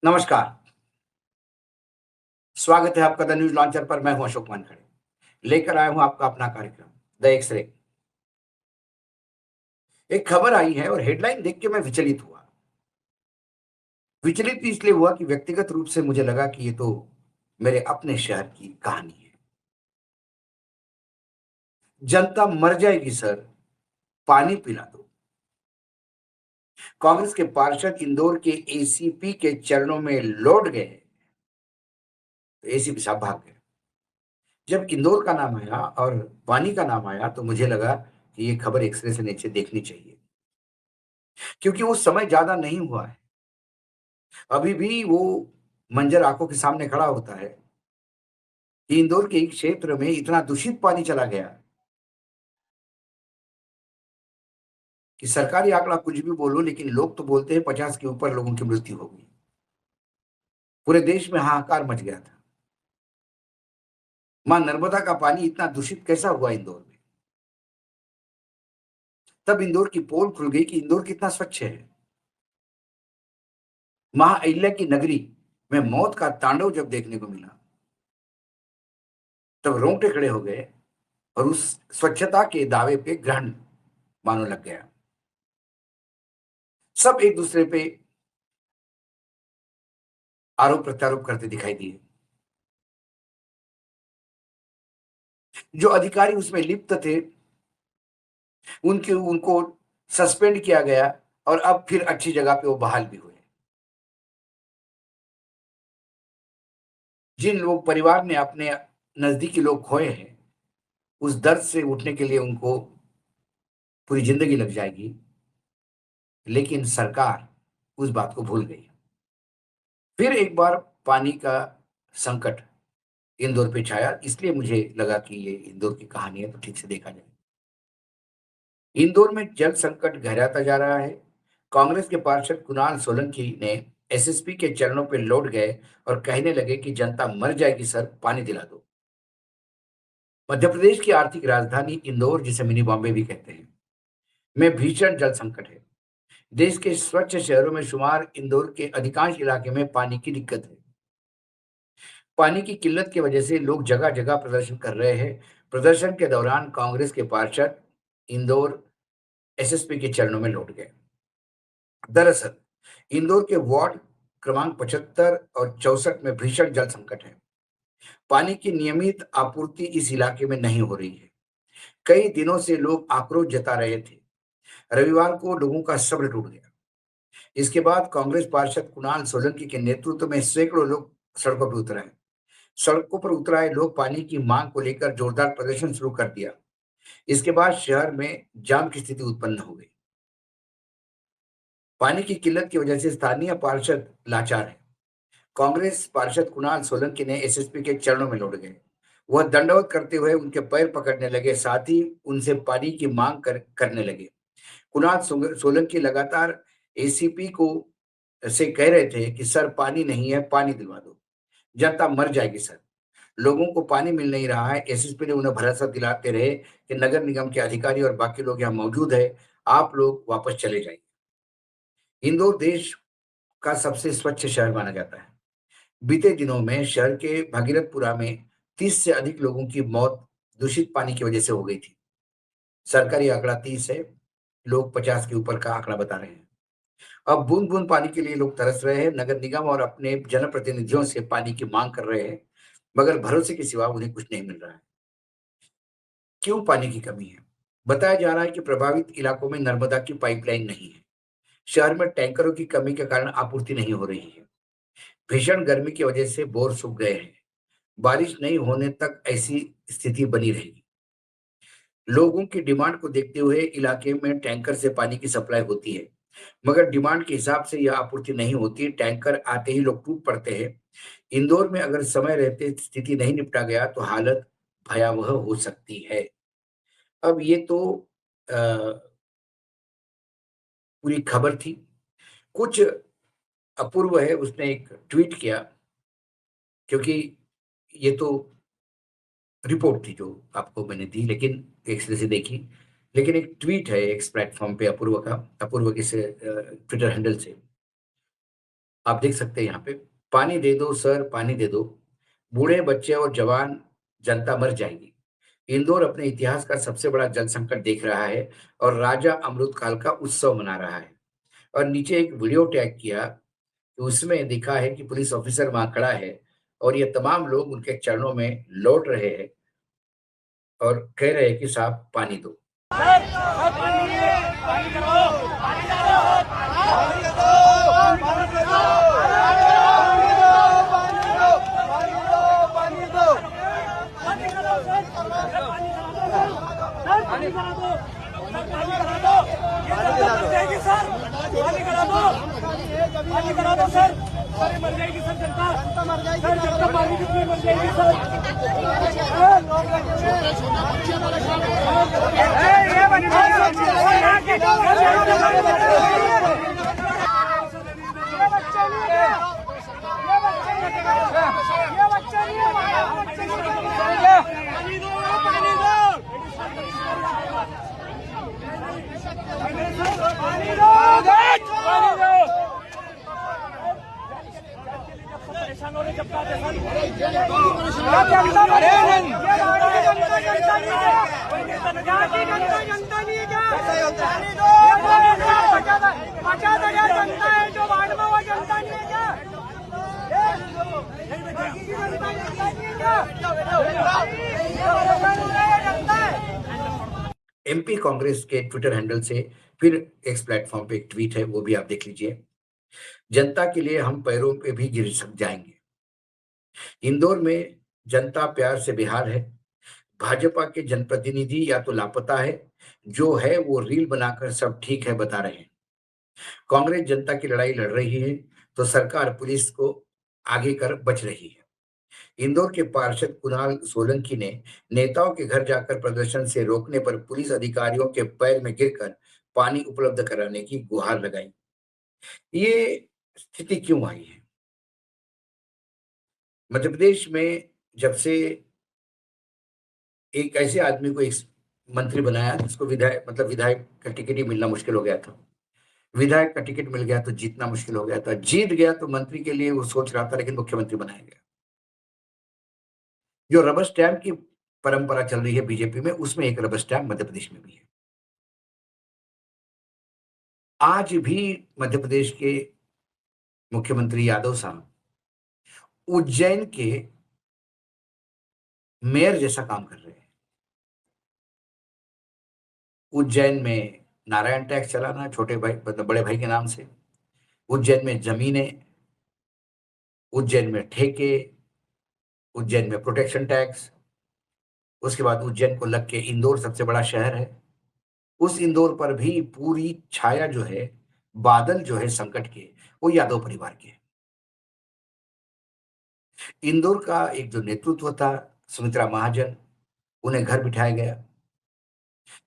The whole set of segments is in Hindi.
नमस्कार, स्वागत है आपका द न्यूज़ लॉन्चर पर। मैं हूं अशोक वानखड़े। लेकर आया हूं आपका अपना कार्यक्रम द एक्स-रे। एक खबर आई है और हेडलाइन देख के मैं विचलित हुआ। विचलित इसलिए हुआ कि व्यक्तिगत रूप से मुझे लगा कि ये तो मेरे अपने शहर की कहानी है। जनता मर जाएगी सर, पानी पिला दो। कांग्रेस के पार्षद इंदौर के एसीपी के चरणों में लौट गए, तो एसीपी साहब भाग गए। जब इंदौर का नाम आया और पानी का नाम आया तो मुझे लगा कि ये खबर एक्स-रे से नीचे देखनी चाहिए, क्योंकि वो समय ज़्यादा नहीं हुआ है। अभी भी वो मंज़र आँखों के सामने खड़ा होता है कि इंदौर के एक क्षेत्र में इतना दूषित पानी चला गया कि सरकारी आंकड़ा कुछ भी बोलो, लेकिन लोग तो बोलते हैं 50 के ऊपर लोगों की मृत्यु हो गई। पूरे देश में हाहाकार मच गया था। माँ नर्मदा का पानी इतना दूषित कैसा हुआ इंदौर में? तब इंदौर की पोल खुल गई कि इंदौर कितना स्वच्छ है। माँ अहिल्या की नगरी में मौत का तांडव जब देखने को मिला, तब रोंगटे खड़े हो गए और उस स्वच्छता के दावे पे ग्रहण मानो लग गया। सब एक दूसरे पे आरोप प्रत्यारोप करते दिखाई दिए। जो अधिकारी उसमें लिप्त थे, उनके उनको सस्पेंड किया गया और अब फिर अच्छी जगह पे वो बहाल भी हुए। जिन लोग परिवार ने अपने नज़दीकी लोग खोए हैं, उस दर्द से उठने के लिए उनको पूरी ज़िंदगी लग जाएगी, लेकिन सरकार उस बात को भूल गई। फिर एक बार पानी का संकट इंदौर पे छाया, इसलिए मुझे लगा कि ये इंदौर की कहानी है, तो ठीक से देखा जाए। इंदौर में जल संकट गहराता जा रहा है। कांग्रेस के पार्षद कुणाल सोलंकी ने एसएसपी के चरणों पे लौट गए और कहने लगे कि जनता मर जाएगी सर, पानी दिला दो। मध्य प्रदेश की आर्थिक राजधानी इंदौर, जिसे मिनी बॉम्बे भी कहते हैं, में भीषण जल संकट है। देश के स्वच्छ शहरों में शुमार इंदौर के अधिकांश इलाके में पानी की दिक्कत है। पानी की किल्लत की वजह से लोग जगह-जगह प्रदर्शन कर रहे हैं। प्रदर्शन के दौरान कांग्रेस के पार्षद इंदौर एसएसपी के चरणों में लौट गए। दरअसल इंदौर के वार्ड क्रमांक 75 और 64 में भीषण जल संकट है। पानी की नियमित आपूर्ति इस इलाके में नहीं हो रही है। कई दिनों से लोग आक्रोश जता रहे थे। रविवार को लोगों का सब्र टूट गया। इसके बाद कांग्रेस पार्षद कुणाल सोलंकी के नेतृत्व में सैकड़ों लोग सड़कों पर उतर आए। सड़कों पर उतर आए लोग पानी की मांग को लेकर जोरदार प्रदर्शन शुरू कर दिया। इसके बाद शहर में जाम की स्थिति उत्पन्न हो गई। पानी की किल्लत की वजह से स्थानीय पार्षद लाचार हैं। कांग्रेस पार्षद कुणाल सोलंकी ने एसएसपी के चरणों में लौट गए। वह दंडवत करते हुए उनके पैर पकड़ने लगे, साथ ही उनसे पानी की मांग करने लगे। कुणाल सोलंकी लगातार एसीपी को से कह रहे थे कि सर पानी नहीं है, पानी दिलवा दो। जनता मर जाएगी सर। लोगों को पानी मिल नहीं रहा है। एसएसपी ने उन्हें भरोसा दिलाते रहे कि नगर निगम के अधिकारी और बाकी लोग यहाँ मौजूद है, आप लोग वापस चले जाइए। इंदौर देश का सबसे स्वच्छ शहर माना जाता है। बीते दिनों में शहर के भगीरथपुरा में 30 से अधिक लोगों की मौत दूषित पानी की वजह से हो गई थी। सरकारी आंकड़ा 30 है, लोग 50 के ऊपर का आंकड़ा बता रहे हैं। अब बूंद-बूंद पानी के लिए लोग तरस रहे हैं। नगर निगम और अपने जनप्रतिनिधियों से पानी की मांग कर रहे हैं, मगर भरोसे के सिवा उन्हें कुछ नहीं मिल रहा है। क्यों पानी की कमी है? बताया जा रहा है कि प्रभावित इलाकों में नर्मदा की पाइपलाइन नहीं है। शहर में टैंकरों की कमी के कारण आपूर्ति नहीं हो रही है। भीषण गर्मी की वजह से बोर सूख गए हैं। बारिश नहीं होने तक ऐसी स्थिति बनी रहेगी। लोगों की डिमांड को देखते हुए इलाके में टैंकर से पानी की सप्लाई होती है, मगर डिमांड के हिसाब से यह आपूर्ति नहीं होती। टैंकर आते ही लोग टूट पड़ते हैं। इंदौर में अगर समय रहते स्थिति नहीं निपटा गया तो हालत भयावह हो सकती है। अब ये तो अ, पूरी खबर थी। कुछ अपूर्व है, उसने एक ट्वीट किया, क्योंकि ये तो रिपोर्ट थी जो आपको मैंने दी, लेकिन एक्स-रे से देखी। लेकिन एक ट्वीट है एक्स प्लेटफ़ॉर्म पे अपूर्व का, अपूर्व के से ट्विटर हैंडल से। आप देख सकते हैं यहाँ पे, पानी दे दो सर, पानी दे दो, बूढ़े, बच्चे और जवान जनता मर जाएगी। इंदौर अपने इतिहास का सबसे बड़ा जल संकट देख रहा है और राजा अमृतकाल का उत्सव मना रहा है। और नीचे एक वीडियो टैग किया, तो उसमें दिखा है कि पुलिस ऑफिसर वहाँ खड़ा है और ये तमाम लोग उनके चरणों में लौट रहे हैं और कह रहे हैं कि साहब पानी दो। पानी करा दो सर, अरे मर जाएगी सर, जनता मर जाएगी सर, जनता पानी कितनी मर जाएगी सर। एमपी कांग्रेस के ट्विटर हैंडल से फिर एक्स प्लेटफॉर्म पे एक ट्वीट है, वो भी आप देख लीजिए। जनता के लिए हम पैरों पे भी गिर सक जाएंगे। इंदौर में जनता प्यार से बेहाल है। भाजपा के जनप्रतिनिधि या तो लापता है, जो है वो रील बनाकर सब ठीक है बता रहे हैं। कांग्रेस जनता की लड़ाई लड़ रही है तो सरकार पुलिस को आगे कर बच रही है। इंदौर के पार्षद कुणाल सोलंकी ने नेताओं के घर जाकर प्रदर्शन से रोकने पर पुलिस अधिकारियों के पैर में गिरकर पानी उपलब्ध कराने की गुहार लगाई। ये स्थिति क्यों आई है? मध्य प्रदेश में जब से एक ऐसे आदमी को एक मंत्री बनाया जिसको विधायक का टिकट ही मिलना मुश्किल हो गया था। विधायक का टिकट मिल गया तो जीतना मुश्किल हो गया था। जीत गया तो मंत्री के लिए वो सोच रहा था, लेकिन मुख्यमंत्री बनाया गया। जो रबर स्टैम्प की परंपरा चल रही है बीजेपी में, उसमें एक रबर स्टैम्प मध्य प्रदेश में भी है। आज भी मध्य प्रदेश के मुख्यमंत्री यादव साहब उज्जैन के मेयर जैसा काम कर रहे हैं। उज्जैन में नारायण टैक्स चलाना, छोटे भाई मतलब बड़े भाई के नाम से। उज्जैन में जमीनें, उज्जैन में ठेके, उज्जैन में प्रोटेक्शन टैक्स। उसके बाद उज्जैन को लग के इंदौर सबसे बड़ा शहर है। उस इंदौर पर भी पूरी छाया जो है, बादल जो है संकट के, वो यादव परिवार के। इंदौर का एक जो नेतृत्व था, सुमित्रा महाजन, उन्हें घर बिठाया गया।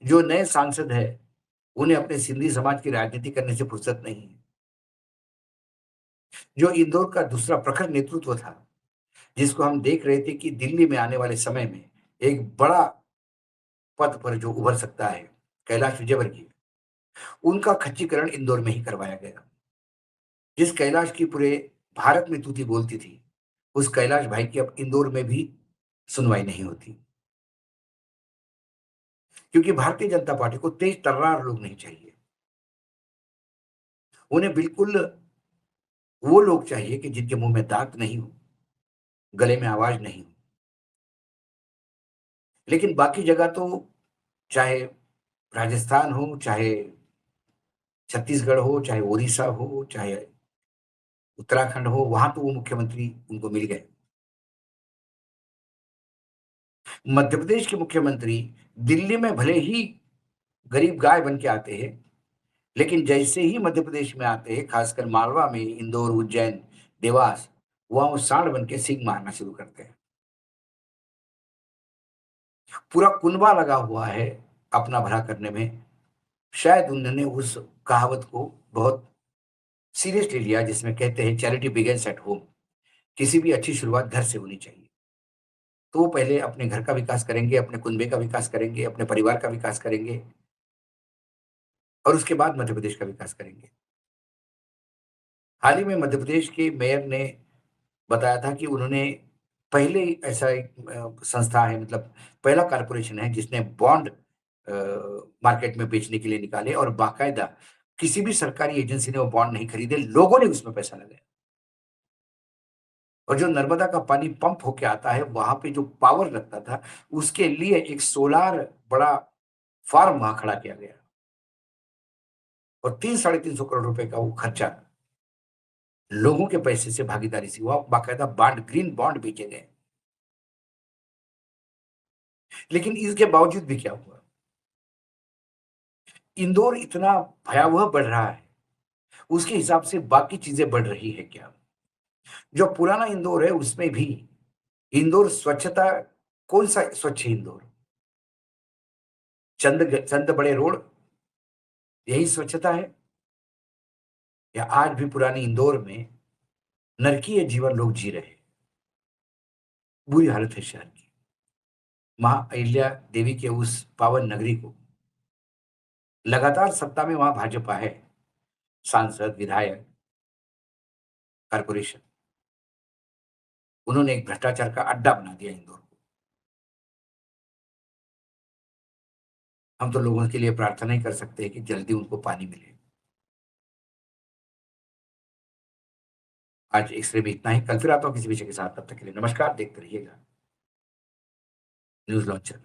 जो नए सांसद है, उन्हें अपने सिंधी समाज की राजनीति करने से फुर्सत नहीं है। जो इंदौर का दूसरा प्रखर नेतृत्व था, जिसको हम देख रहे थे कि दिल्ली में आने वाले समय में एक बड़ा पद पर जो उभर सकता है, कैलाश विजयवर्गीय, उनका खच्चीकरण इंदौर में ही करवाया गया। जिस कैलाश की पूरे भारत में तूती बोलती थी, उस कैलाश भाई की अब इंदौर में भी सुनवाई नहीं होती। क्योंकि भारतीय जनता पार्टी को तेज तर्रार लोग नहीं चाहिए। उन्हें बिल्कुल वो लोग चाहिए कि जिनके मुंह में दांत नहीं हो, गले में आवाज नहीं हो। लेकिन बाकी जगह तो, चाहे राजस्थान हो, चाहे छत्तीसगढ़ हो, चाहे ओडिशा हो, चाहे उत्तराखंड हो, वहां तो वो मुख्यमंत्री उनको मिल गए। मध्य प्रदेश के मुख्यमंत्री दिल्ली में भले ही गरीब गाय बन के आते हैं, लेकिन जैसे ही मध्य प्रदेश में आते हैं, खासकर मालवा में, इंदौर, उज्जैन, देवास, वहां वो सांड बन के सींग मारना शुरू करते हैं। पूरा कुनबा लगा हुआ है अपना भला करने में। शायद उन्होंने उस कहावत को बहुत सीरियसली लिया, जिसमें कहते हैं चैरिटी बिगिंस एट होम। किसी भी अच्छी शुरुआत घर से होनी चाहिए। तो वो पहले अपने घर का विकास करेंगे, अपने कुनबे का विकास करेंगे, अपने परिवार का विकास करेंगे और उसके बाद मध्य प्रदेश का विकास करेंगे। हाल ही में मध्य प्रदेश के मेयर ने बताया था कि उन्होंने पहले ऐसा एक संस्था है, मतलब पहला कॉर्पोरेशन है जिसने बॉन्ड मार्केट में बेचने के लिए निकाले और बाकायदा किसी भी सरकारी एजेंसी ने वो बॉन्ड नहीं खरीदे, लोगों ने उसमें पैसा लगाया। और जो नर्मदा का पानी पंप होके आता है, वहां पे जो पावर लगता था, उसके लिए एक सोलार बड़ा फार्म वहां खड़ा किया गया और 3-350 करोड़ रुपए का वो खर्चा लोगों के पैसे से भागीदारी से हुआ, बाकायदा बॉन्ड, ग्रीन बॉन्ड बेचे गए। लेकिन इसके बावजूद भी क्या हुआ? इंदौर इतना भयावह बढ़ रहा है, उसके हिसाब से बाकी चीजें बढ़ रही है क्या? जो पुराना इंदौर है उसमें भी इंदौर स्वच्छता, कौन सा स्वच्छ है इंदौर? चंद बड़े रोड, यही स्वच्छता है? या आज भी पुरानी इंदौर में नरकीय जीवन लोग जी रहे हैं? बुरी हालत है शहर की। मां अहिल्या देवी के उस पावन नगरी को लगातार सत्ता में वहां भाजपा है, सांसद, विधायक, कारपोरेशन, उन्होंने एक भ्रष्टाचार का अड्डा बना दिया इंदौर को। हम तो लोगों के लिए प्रार्थना ही कर सकते हैं कि जल्दी उनको पानी मिले। आज एक्सरे में इतना ही, कल फिर आता हूं किसी विषय के साथ, तब तक के लिए नमस्कार, देखते रहिएगा न्यूज लॉन्चर।